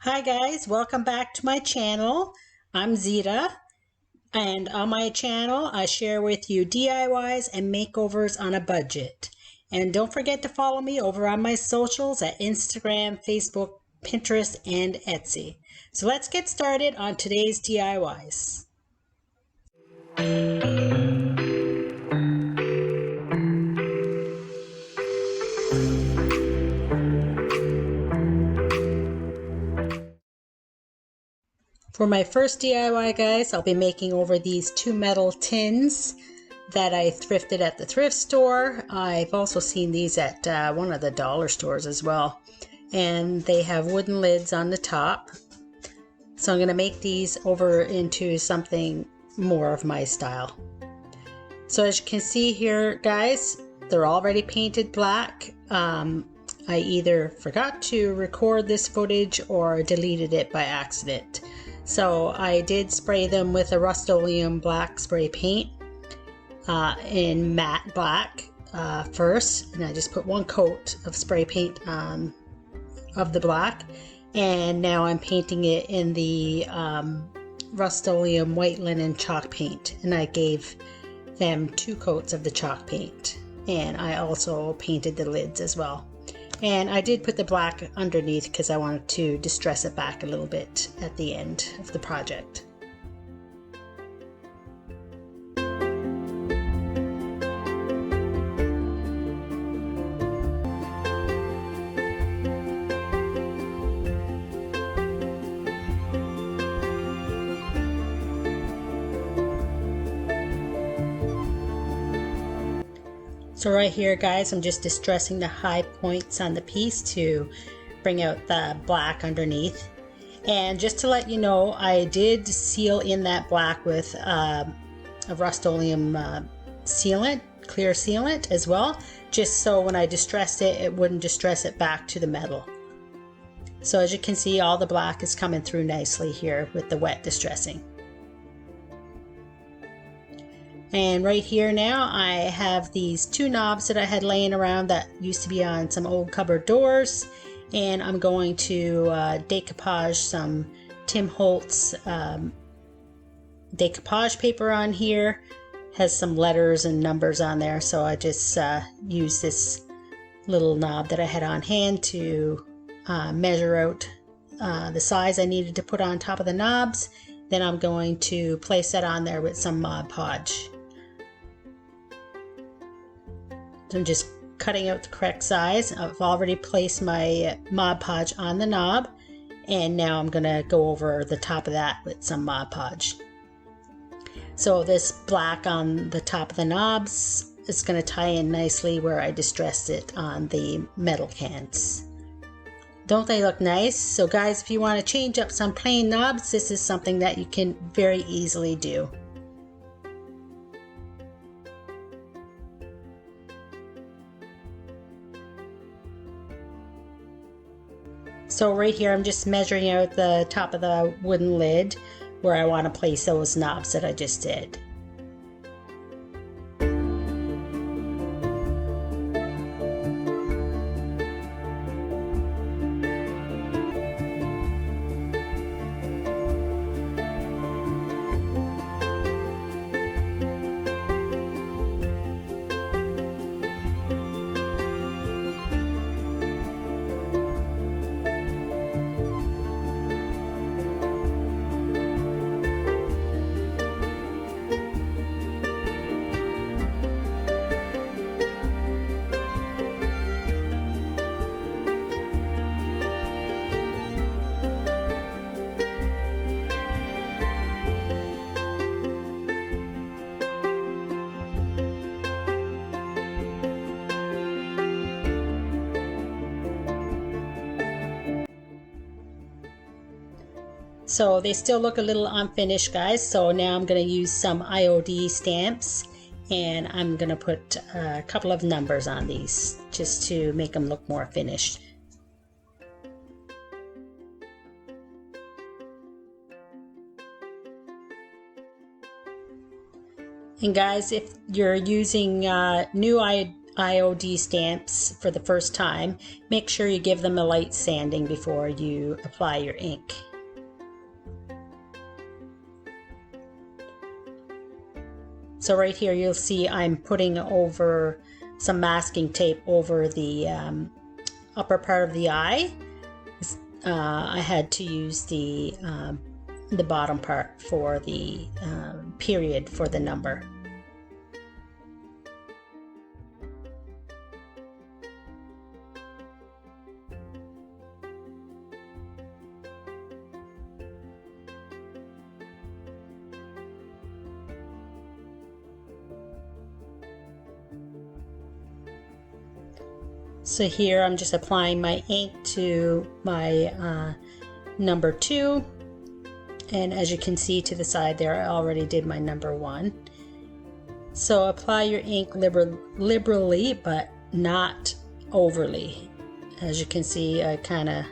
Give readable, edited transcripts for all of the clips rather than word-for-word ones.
Hi guys, welcome back to my channel. I'm Zita, and on my channel I share with you DIYs and makeovers on a budget. And don't forget to follow me over on my socials at Instagram, Facebook, Pinterest, and Etsy. So let's get started on today's DIYs. For my first DIY, guys, I'll be making over these two metal tins that I thrifted at the thrift store. I've also seen these at one of the dollar stores as well. And they have wooden lids on the top. So I'm going to make these over into something more of my style. So as you can see here, guys, they're already painted black. I either forgot to record this footage or deleted it by accident. So I did spray them with a Rust-Oleum black spray paint in matte black first, and I just put one coat of spray paint of the black, and now I'm painting it in the Rust-Oleum white linen chalk paint, and I gave them 2 coats of the chalk paint, and I also painted the lids as well. And I did put the black underneath because I wanted to distress it back a little bit at the end of the project. So right here, guys, I'm just distressing the high points on the piece to bring out the black underneath. And just to let you know, I did seal in that black with a Rust-Oleum sealant, clear sealant as well, just so when I distressed it, it wouldn't distress it back to the metal. So as you can see, all the black is coming through nicely here with the wet distressing. And right here now I have these 2 knobs that I had laying around that used to be on some old cupboard doors, and I'm going to decoupage some Tim Holtz decoupage paper on here. Has some letters and numbers on there, so I just used this little knob that I had on hand to measure out the size I needed to put on top of the knobs. Then I'm going to place that on there with some Mod Podge. So I'm just cutting out the correct size. I've already placed my Mod Podge on the knob, and now I'm going to go over the top of that with some Mod Podge. So this black on the top of the knobs is going to tie in nicely where I distressed it on the metal cans. Don't they look nice? So guys, if you want to change up some plain knobs, this is something that you can very easily do. So right here, I'm just measuring out the top of the wooden lid where I want to place those knobs that I just did. So they still look a little unfinished, guys. So now I'm going to use some IOD stamps, and I'm going to put a couple of numbers on these just to make them look more finished. And guys, if you're using new IOD stamps for the first time, make sure you give them a light sanding before you apply your ink. So right here you'll see I'm putting over some masking tape over the upper part of the eye. I had to use the bottom part for the period for the number. So here I'm just applying my ink to my number 2, and as you can see to the side there, I already did my number 1. So apply your ink liberally, but not overly. As you can see, I kind of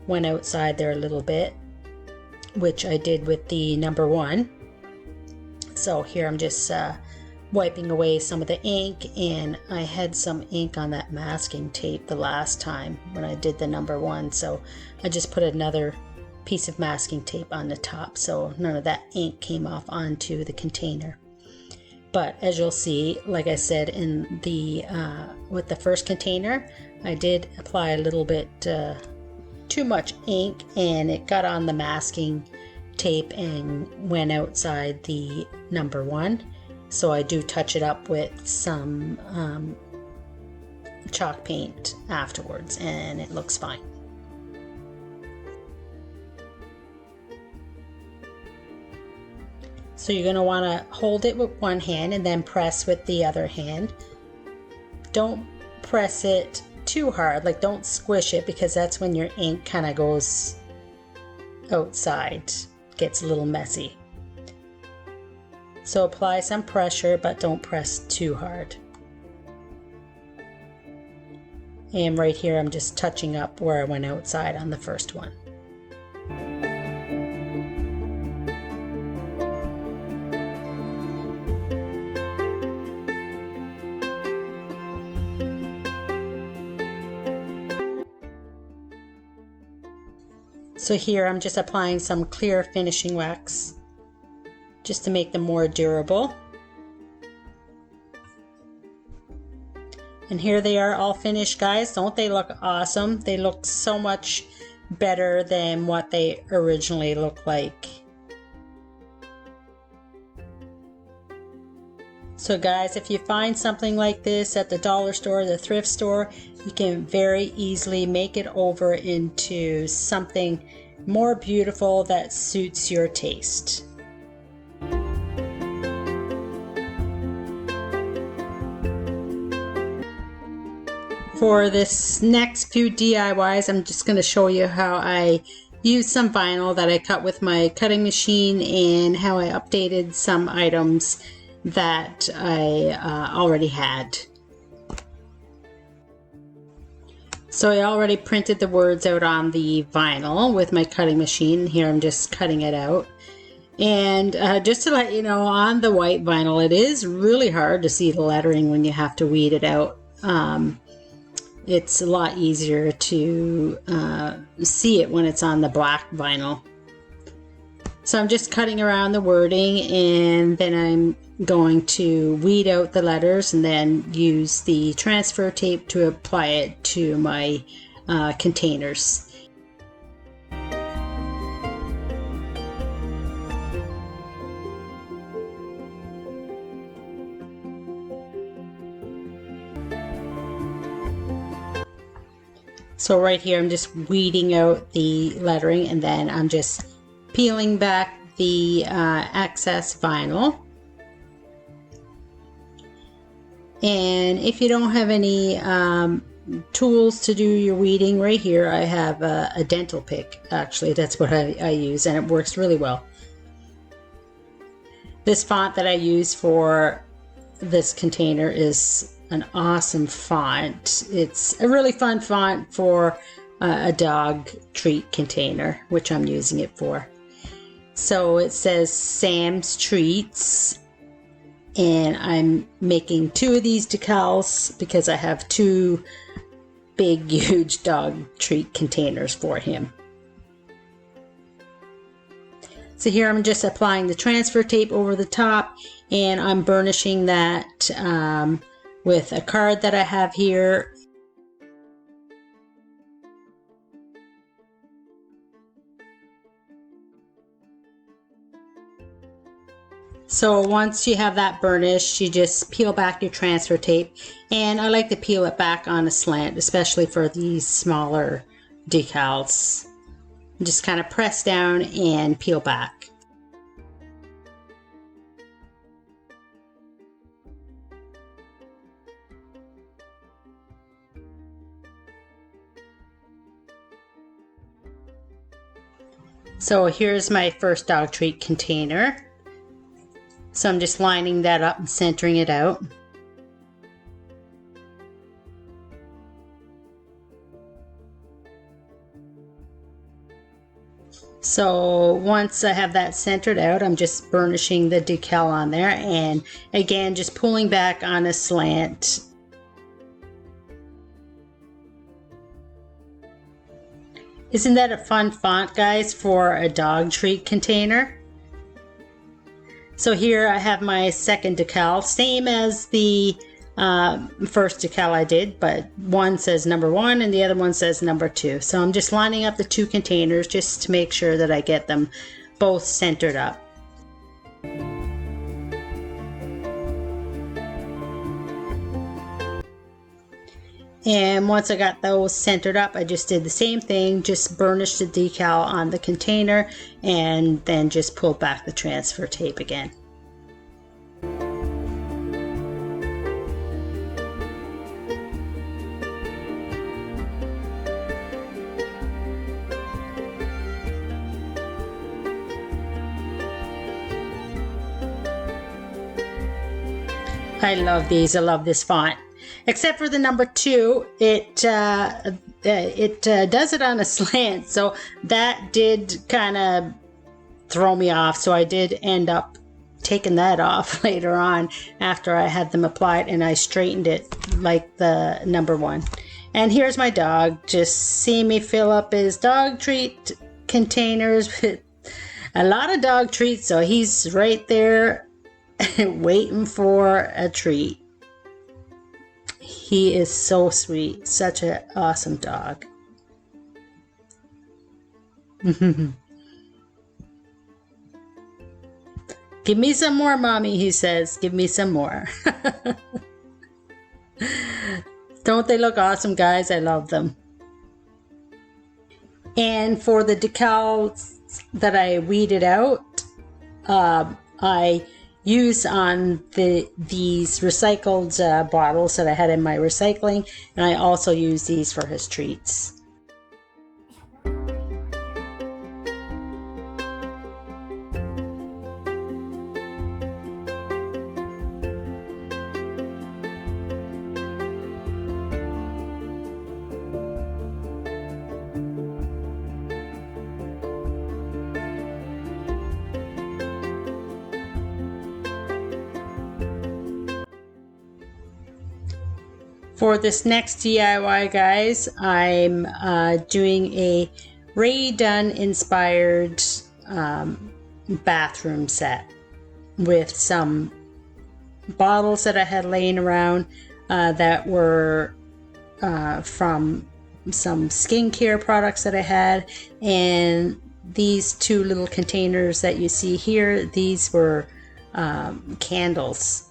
went outside there a little bit, which I did with the number 1. So here I'm just wiping away some of the ink, and I had some ink on that masking tape the last time when I did the number 1, so I just put another piece of masking tape on the top so none of that ink came off onto the container. But as you'll see, like I said, in the with the first container, I did apply a little bit too much ink, and it got on the masking tape and went outside the number 1. So I do touch it up with some chalk paint afterwards, and it looks fine. So you're going to want to hold it with one hand and then press with the other hand. Don't press it too hard, like don't squish it, because that's when your ink kind of goes outside, gets a little messy. So apply some pressure, but don't press too hard. And right here I'm just touching up where I went outside on the first one. So here I'm just applying some clear finishing wax just to make them more durable. And here they are all finished, guys. Don't they look awesome? They look so much better than what they originally looked like. So guys, if you find something like this at the dollar store, the thrift store, you can very easily make it over into something more beautiful that suits your taste. For this next few DIYs, I'm just going to show you how I used some vinyl that I cut with my cutting machine and how I updated some items that I already had. So I already printed the words out on the vinyl with my cutting machine. Here I'm just cutting it out. And just to let you know, on the white vinyl, it is really hard to see the lettering when you have to weed it out. It's a lot easier to see it when it's on the black vinyl. So I'm just cutting around the wording, and then I'm going to weed out the letters and then use the transfer tape to apply it to my containers. So right here I'm just weeding out the lettering, and then I'm just peeling back the excess vinyl. And if you don't have any tools to do your weeding, right here I have a dental pick. Actually, that's what I use, and it works really well. This font that I use for this container is an awesome font. It's a really fun font for a dog treat container, which I'm using it for. So it says Sam's Treats, And I'm making 2 of these decals because I have 2 big, huge dog treat containers for him. So here I'm just applying the transfer tape over the top, and I'm burnishing that with a card that I have here. So once you have that burnished, you just peel back your transfer tape, and I like to peel it back on a slant, especially for these smaller decals. Just kind of press down and peel back. So here's my first dog treat container. So I'm just lining that up and centering it out. So once I have that centered out, I'm just burnishing the decal on there, and again just pulling back on a slant. Isn't that a fun font, guys, for a dog treat container? So here I have my second decal, same as the first decal I did, but one says number 1 and the other one says number 2. So I'm just lining up the 2 containers just to make sure that I get them both centered up. And once I got those centered up, I just did the same thing, just burnished the decal on the container and then just pulled back the transfer tape again. I love these. I love this font. Except for the number 2, it does it on a slant, so that did kind of throw me off. So I did end up taking that off later on after I had them applied, and I straightened it like the number 1. And here's my dog. Just see me fill up his dog treat containers with a lot of dog treats, so he's right there waiting for a treat. He is so sweet, such an awesome dog. Give me some more, Mommy, he says. Give me some more. Don't they look awesome, guys? I love them. And for the decals that I weeded out, I use on these recycled bottles that I had in my recycling, and I also use these for his treats. For this next DIY, guys, I'm doing a Ray Dunn inspired bathroom set with some bottles that I had laying around that were from some skincare products that I had, and these 2 little containers that you see here, these were candles.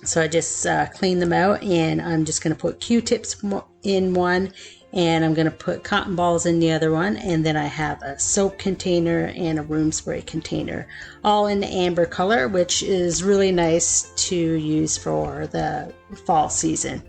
So I just cleaned them out, and I'm just going to put Q-tips in one, and I'm going to put cotton balls in the other one, and then I have a soap container and a room spray container, all in the amber color, which is really nice to use for the fall season.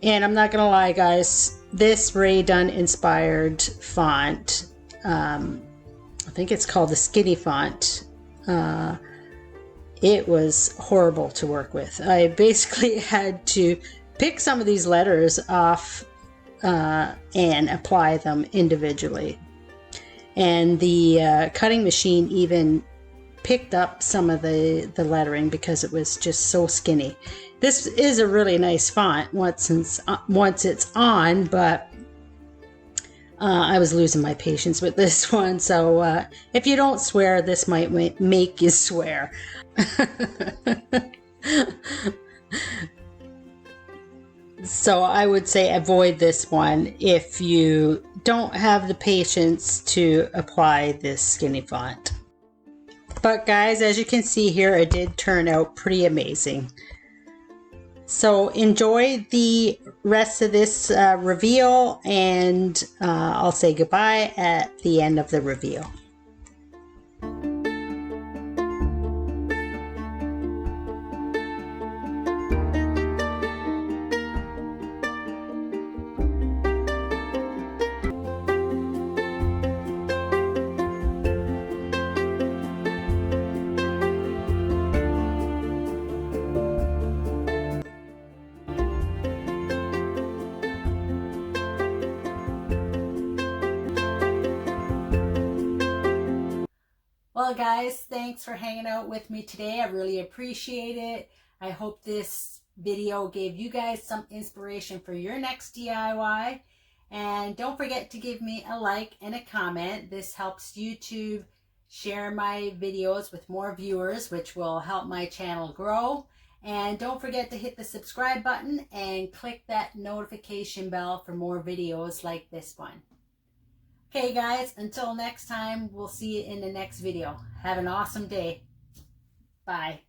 And I'm not going to lie, guys, this Ray Dunn inspired font, I think it's called the Skinny font, it was horrible to work with. I basically had to pick some of these letters off and apply them individually. And the cutting machine even picked up some of the lettering because it was just so skinny. This is a really nice font once it's on, but I was losing my patience with this one. So if you don't swear, this might make you swear. So I would say avoid this one if you don't have the patience to apply this skinny font. But guys, as you can see here, it did turn out pretty amazing. So enjoy the rest of this reveal, and I'll say goodbye at the end of the reveal. Well guys, thanks for hanging out with me today. I really appreciate it. I hope this video gave you guys some inspiration for your next DIY. And don't forget to give me a like and a comment. This helps YouTube share my videos with more viewers, which will help my channel grow. And don't forget to hit the subscribe button and click that notification bell for more videos like this one. Okay guys, until next time, we'll see you in the next video. Have an awesome day. Bye.